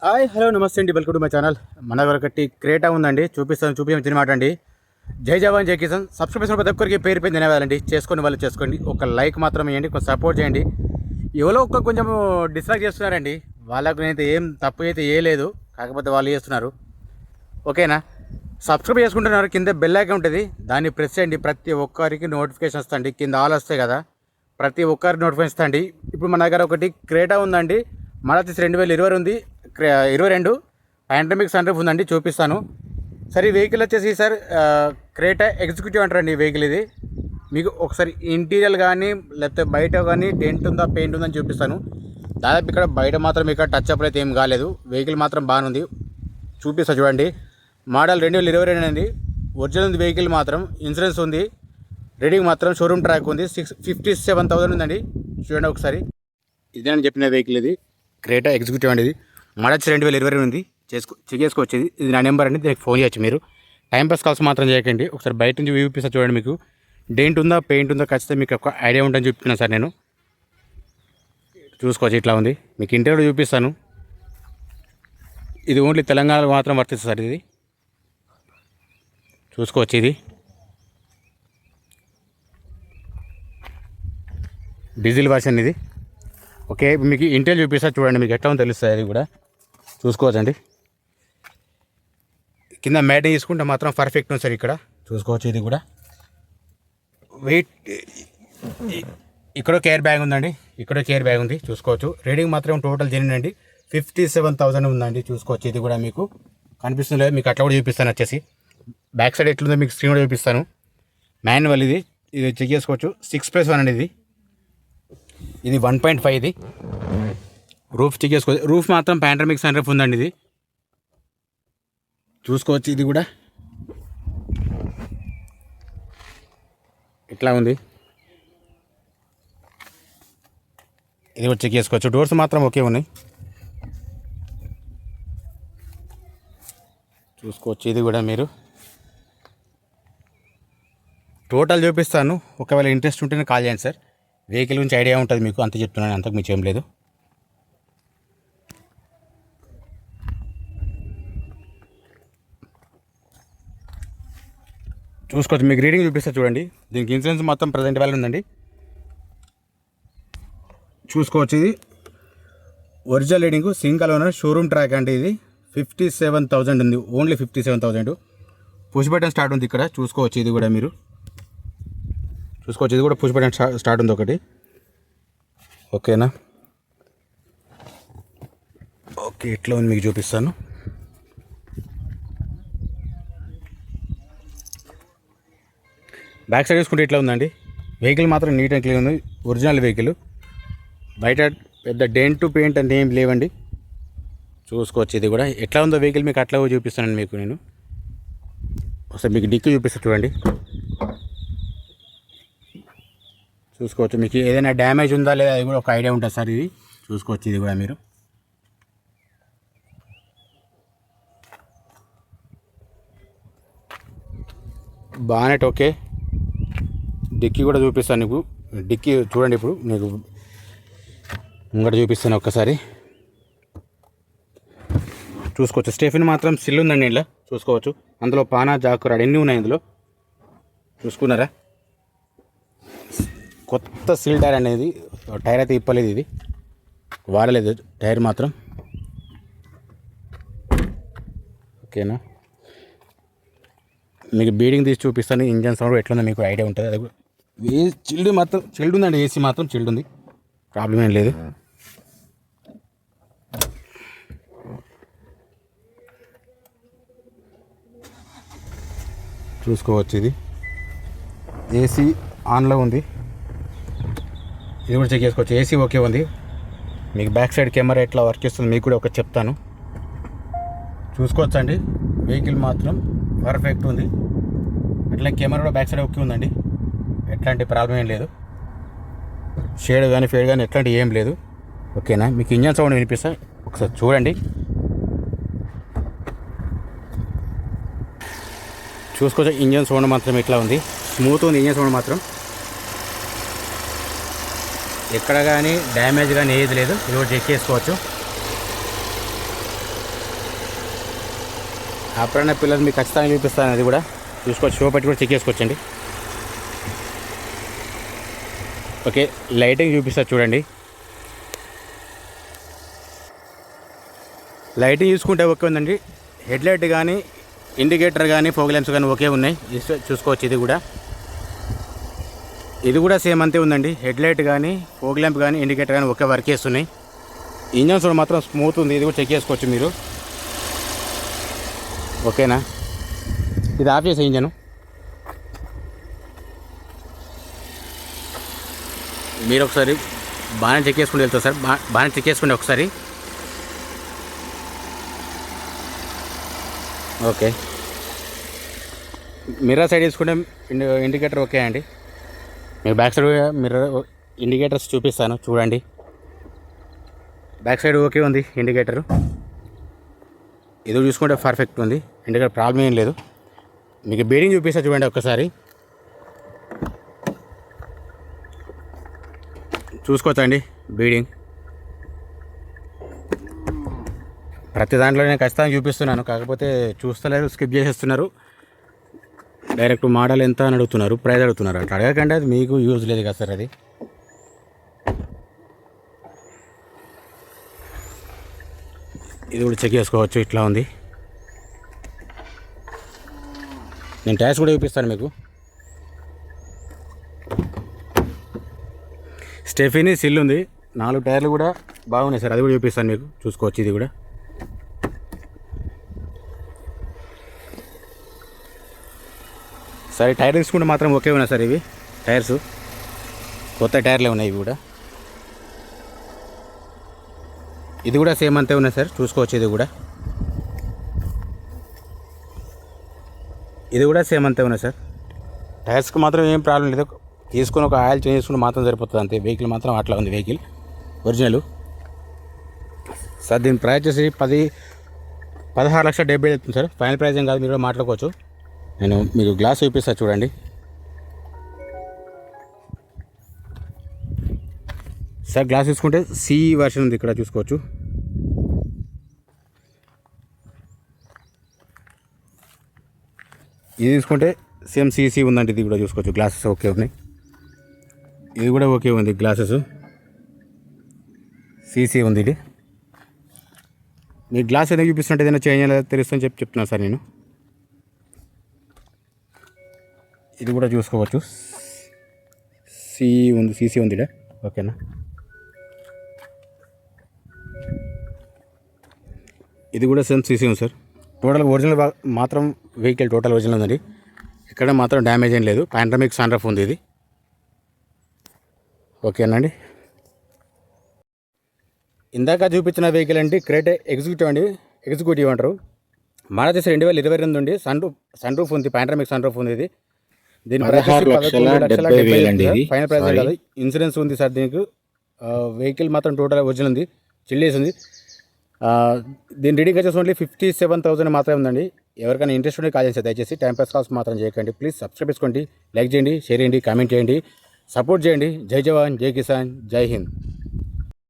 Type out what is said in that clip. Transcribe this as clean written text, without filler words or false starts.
Hi hello నమస్తే అండి, welcome to my channel. మన దగ్గర ఒకటి క్రేటా ఉందండి, చూపించిన మాట అండి. జై జవాన్ జై కిసాన్. సబ్స్క్రిప్షన్ ప్రతి ఒక్కరికి పేరు పేరు ధన్యవాదాలండి. చేసుకుని వాళ్ళు చేసుకోండి, ఒక లైక్ మాత్రం వేయండి, కొంచెం సపోర్ట్ చేయండి. ఎవరో కొంచెం డిస్ట్రాక్ట్ చేస్తున్నారండి. వాళ్ళకు నేనైతే ఏం తప్పు అయితే వేయలేదు, కాకపోతే వాళ్ళు చేస్తున్నారు. ఓకేనా? సబ్స్క్రైబ్ చేసుకుంటున్నారు, కింద బెల్ ఐకాన్ ఉంటుంది, దాన్ని ప్రెస్ చేయండి. ప్రతి ఒక్కరికి నోటిఫికేషన్ వస్తుంది, కింద ఆల్ వస్తాయి కదా, ప్రతి ఒక్కరికి నోటిఫికేషన్ వస్తుంది. ఇప్పుడు మన దగ్గర ఒకటి క్రేటా ఉందండి, మారుతి 2020 ఉంది, 22 పాండమిక్ సన్ రూఫ్ ఉందండి, చూపిస్తాను. సరే ఈ వెహికల్ వచ్చేసి సార్ క్రేటా ఎగ్జిక్యూటివ్ అంటారండి. ఈ వెహికల్ ఇది మీకు ఒకసారి ఇంటీరియర్ కానీ లేకపోతే బయట కానీ డెంట్ ఉందా పెయింట్ ఉందని చూపిస్తాను. దాదాపు ఇక్కడ బయట మాత్రం ఇక్కడ టచ్ అప్ అయితే ఏం కాలేదు, వెహికల్ మాత్రం బాగానే ఉంది. చూపిస్తా చూడండి. మోడల్ 2022 అండి, ఒరిజినల్ ఉంది వెహికల్, మాత్రం ఇన్సూరెన్స్ ఉంది, రీడింగ్ మాత్రం షోరూమ్ ట్రాక్ ఉంది. 57,000 ఉందండి. చూడండి ఒకసారి, ఇదే అని చెప్పిన వెహికల్ ఇది క్రేటా ఎగ్జిక్యూటివ్ అండి. ఇది మోడల్ 2020 ఉంది, చెక్ చేసుకోవచ్చు. ఇది నా నెంబర్ అండి, దీనికి ఫోన్ చేయొచ్చు మీరు. టైంపాస్ కాల్స్ మాత్రం చేయకండి. ఒకసారి బయట నుంచి వ్యూ చూపిస్తా చూడండి. మీకు డెంట్ ఉందా పెయింట్ ఉందా ఖచ్చితంగా మీకు ఒక ఐడియా ఉంటుందని చెప్తున్నాను సార్. నేను చూసుకోవచ్చు, ఇట్లా ఉంది. మీకు ఇంటర్వ్యూ చూపిస్తాను. ఇది ఓన్లీ తెలంగాణలో మాత్రం వర్తిస్తుంది సార్. ఇది చూసుకోవచ్చు, ఇది డీజిల్ వర్షన్ ఇది. ఓకే, మీకు ఇంటర్వ్యూ చూపిస్తా చూడండి, మీకు ఎట్లా ఉందో తెలుస్తుంది. అది కూడా చూసుకోవచ్చండి. కింద మ్యాట్ తీసుకుంటే మాత్రం పర్ఫెక్ట్ ఉంది సార్. ఇక్కడ చూసుకోవచ్చు, ఇది కూడా వెయిట్. ఇక్కడ కేర్ బ్యాగ్ ఉందండి, ఇక్కడ కేర్ బ్యాగ్ ఉంది, చూసుకోవచ్చు. రీడింగ్ మాత్రం టోటల్ జెన్యూన్ అండి, 57,000 ఉందండి. చూసుకోవచ్చు, ఇది కూడా మీకు కనిపిస్తుంది లేదు, మీకు అట్లా కూడా చూపిస్తాను. వచ్చేసి బ్యాక్ సైడ్ ఎట్లుందో మీకు స్క్రీన్ కూడా చూపిస్తాను. మాన్యువల్ ఇది చెక్ చేసుకోవచ్చు. 6+1 అండి ఇది 1.5. ఇది రూఫ్ చెక్ చేసుకోవచ్చు. రూఫ్ మాత్రం పాండమిక్ సన్ రూఫ్ ఉందండి. ఇది చూసుకోవచ్చు, ఇది కూడా ఇట్లా ఉంది. ఇది కూడా చెక్ చేసుకోవచ్చు. డోర్స్ మాత్రం ఓకే ఉన్నాయి, చూసుకోవచ్చు. ఇది కూడా మీరు టోటల్ చూపిస్తాను. ఒకవేళ ఇంట్రెస్ట్ ఉంటేనే కాల్ చేయండి సార్. వెహికల్ గురించి ఐడియా ఉంటుంది మీకు, అంత చెప్తున్నాను, అంతకు మీకు ఏం లేదు. చూసుకోవచ్చు, మీకు రీడింగ్ చూపిస్తా చూడండి. దీనికి ఇన్సూరెన్స్ మొత్తం ప్రజెంట్ వాల్యూ ఉందండి, చూసుకోవచ్చు. ఇది original reading, single owner, showroom track అండి. ఇది 57,000 ఉంది, ఓన్లీ 57,000. పుష్ బటన్ స్టార్ట్ ఉంది ఇక్కడ, చూసుకోవచ్చు. ఇది కూడా మీరు చూసుకోవచ్చు, ఇది కూడా పుష్ బటన్ స్టార్ట్ ఉంది ఒకటి. ఓకేనా? ఓకే, ఇట్లా ఉంది, మీకు చూపిస్తాను. బ్యాక్ సైడ్ చూసుకుంటే ఇట్లా ఉందండి. వెహికల్ మాత్రం నీట్ అండ్ క్లీన్ ఉంది, ఒరిజినల్ వెహికల్. బయట పెద్ద డెంట్ పెయింట్ అంటే ఏం లేవండి, చూసుకోవచ్చు. ఇది కూడా ఎట్లా ఉందో వెహికల్ మీకు అట్లా చూపిస్తానండి. మీకు నేను ఒకసారి మీకు డిక్కీ చూపిస్తాను చూడండి, చూసుకోవచ్చు. మీకు ఏదైనా డ్యామేజ్ ఉందా లేదా అది కూడా ఒక ఐడియా ఉంటుంది సార్. ఇది చూసుకోవచ్చు, ఇది కూడా మీరు బానెట్ ఓకే. డిక్కీ కూడా చూపిస్తాను నీకు, డిక్కీ చూడండి. ఇప్పుడు నీకు ముంగట చూపిస్తాను ఒక్కసారి, చూసుకోవచ్చు. స్టెఫిన్ మాత్రం సిల్ ఉందండి ఇలా, చూసుకోవచ్చు. అందులో పానా జాకురాడు ఎన్ని ఉన్నాయి ఇందులో, చూసుకున్నారా? కొత్త సీల్ టైర్ అనేది, టైర్ అయితే ఇప్పలేదు, ఇది వాడలేదు టైర్ మాత్రం. ఓకేనా? మీకు బీడింగ్ తీసి చూపిస్తాను, ఇంజన్ సౌండ్ ఎట్లుందో మీకు ఐడియా ఉంటుంది. అది కూడా చిల్డ్ మాత్రం చిల్డ్ ఉందండి, ఏసీ మాత్రం చిల్డ్ ఉంది, ప్రాబ్లం ఏం లేదు. చూసుకోవచ్చు, ఇది ఏసీ ఆన్లో ఉంది, ఇది కూడా చెక్ చేసుకోవచ్చు. ఏసీ ఓకే ఉంది. మీకు బ్యాక్ సైడ్ కెమెరా ఎట్లా వర్క్ చేస్తుంది మీకు కూడా ఒకటి చెప్తాను, చూసుకోవచ్చు అండి. వెహికల్ మాత్రం పర్ఫెక్ట్ ఉంది. అట్లా కెమెరా కూడా బ్యాక్ సైడ్ ఓకే ఉందండి, ఎట్లాంటి ప్రాబ్లం ఏం లేదు. షేడ్ కానీ ఫేడ్ కానీ ఎట్లాంటి ఏం లేదు. ఓకేనా? మీకు ఇంజన్ సౌండ్ వినిపిస్తా, ఒకసారి చూడండి. చూసుకోవచ్చు, ఇంజన్ సౌండ్ మాత్రం ఎట్లా ఉంది, స్మూత్ ఉంది ఇంజన్ సౌండ్ మాత్రం. ఎక్కడ కానీ డ్యామేజ్ కానీ ఏది లేదు, ఇది కూడా చెక్ చేసుకోవచ్చు. అప్పుడైనా పిల్లలు మీకు ఖచ్చితంగా చూపిస్తాను, అది కూడా చూసుకోవచ్చు, షో పెట్టి కూడా చెక్ చేసుకోవచ్చండి. ఓకే, లైటింగ్ చూపిస్తా చూడండి. లైటింగ్ చూసుకుంటే ఓకే ఉందండి. హెడ్లైట్ కానీ ఇండికేటర్ కానీ ఫోగ్ ల్యాంప్స్ కానీ ఓకే ఉన్నాయి, చూసుకోవచ్చు. ఇది కూడా సేమ్ అంతే ఉందండి. హెడ్లైట్ కానీ ఫోగ్ ల్యాంప్ కానీ ఇండికేటర్ కానీ ఒకే వర్క్ చేస్తున్నాయి. ఇంజన్ సౌండ్ మాత్రం స్మూత్ ఉంది, ఇది కూడా చెక్ చేసుకోవచ్చు మీరు. ఓకేనా, ఇది ఆఫ్ చేసే ఇంజను. మీరు ఒకసారి బాగానే చెక్ చేసుకుంటూ వెళ్తారు సార్, బాగానే చెక్ చేసుకోండి ఒకసారి. ఓకే, మిర్రర్ సైడ్ తీసుకుంటే ఇండికేటర్ ఓకే అండి. మీరు బ్యాక్ సైడ్ మిర్రర్ ఇండికేటర్స్ చూపిస్తాను చూడండి. బ్యాక్ సైడ్ ఓకే ఉంది ఇండికేటరు. ఇది చూసుకుంటే పర్ఫెక్ట్ ఉంది, ఇండికేటర్ ప్రాబ్లం ఏం లేదు. మీకు బీడింగ్ చూపిస్తా చూడండి ఒక్కసారి, చూసుకోవచ్చండి. బీడింగ్ ప్రతి దాంట్లో నేను ఖచ్చితంగా చూపిస్తున్నాను, కాకపోతే చూస్తలేరు, స్కిప్ చేసేస్తున్నారు. డైరెక్ట్ మోడల్ ఎంత అని అడుగుతున్నారు, ప్రైస్ అడుగుతున్నారు. అట్లా అడగకండి, అది మీకు యూజ్ లేదు కదా సార్. అది ఇది కూడా చెక్ చేసుకోవచ్చు, ఇట్లా ఉంది. నేను టైర్స్ కూడా చూపిస్తాను మీకు. స్టెఫినీ సిల్ ఉంది, 4 టైర్లు కూడా బాగున్నాయి సార్, అది కూడా చూపిస్తాను మీకు, చూసుకోవచ్చు. ఇది కూడా సరే, టైర్ తీసుకుంటే మాత్రం ఓకే ఉన్నాయి సార్. ఇవి టైర్స్ కొత్త టైర్లే ఉన్నాయి ఇవి కూడా. ఇది కూడా సేమ్ అంతే ఉన్నాయి సార్, చూసుకోవచ్చు. ఇది కూడా సేమ్ అంతే ఉన్నాయి సార్. టైర్స్కి మాత్రం ఏం ప్రాబ్లం లేదు, తీసుకుని ఒక ఆయిల్ చేంజ్ చేసుకుంటే మాత్రం సరిపోతుంది అంతే. వెహికల్ మాత్రం అట్లా ఉంది, వెహికల్ ఒరిజినల్ సార్. దీని ప్రైస్ వచ్చేసి 16,70,000 అవుతుంది సార్. ఫైనల్ ప్రైస్ ఏం కాదు, మీరు కూడా మాట్లాడుకోవచ్చు. నేను మీకు గ్లాస్ చూపిస్తా చూడండి. సార్ గ్లాస్ చూసుకుంటే సిఈ వర్షన్ ఉంది, ఇక్కడ చూసుకోవచ్చు. ఇది తీసుకుంటే సేమ్ సీసీ ఉందండి, ఇది కూడా చూసుకోవచ్చు. గ్లాసెస్ ఓకే ఉన్నాయి, ఇది కూడా ఓకే ఉంది. గ్లాసెస్ సీసీ ఉంది. ఇది మీ గ్లాస్ ఏదైనా చూపిస్తుంటే ఏదైనా చేంజ్ అనేది తెలుస్తుందని చెప్తున్నాను సార్ నేను. ఇది కూడా చూసుకోవచ్చు, సీసీ ఉంది ఇక్కడ. ఓకేనా, ఇది కూడా సేమ్ సీసీ ఉంది సార్. టోటల్ ఒరిజినల్ మాత్రం వెహికల్ టోటల్ ఒరిజినల్ ఉందండి, ఇక్కడ మాత్రం డ్యామేజ్ ఏం లేదు. పాండ్రమిక్ సన్రూఫ్ ఉంది ఇది. ఓకేనండి, ఇందాక చూపించిన వెహికల్ అంటే క్రేటా ఎగ్జిక్యూటివ్ అంటారు. మారుతి 2022 ఉంది. సన్ రూఫ్ ఉంది, పాండ్రమిక్ సన్ రూఫ్ ఉంది. ఇది దీని 16,70,000 ఫైనల్ ప్రైస్ కాదు, ఇన్సూరెన్స్ ఉంది సార్ దీనికి. వెహికల్ మాత్రం టోటల్ ఒరిజినల్ ఉంది, చిల్లేసి ఉంది. దీని రీడింగ్ వచ్చేసి ఓన్లీ 57,000 మాత్రమే ఉందండి. ఎవరికైనా ఇంట్రెస్ట్ ఉంటే కాల్ చేసి దయచేసి టైం పాస్ కాల్స్ మాత్రం చేయకండి. ప్లీజ్ సబ్స్క్రైబ్ చేసుకోండి, లైక్ చేయండి, షేర్ చేయండి, కామెంట్ చేయండి, సపోర్ట్ చేయండి. జై జవాన్, జై కిసాన్, జై హింద్.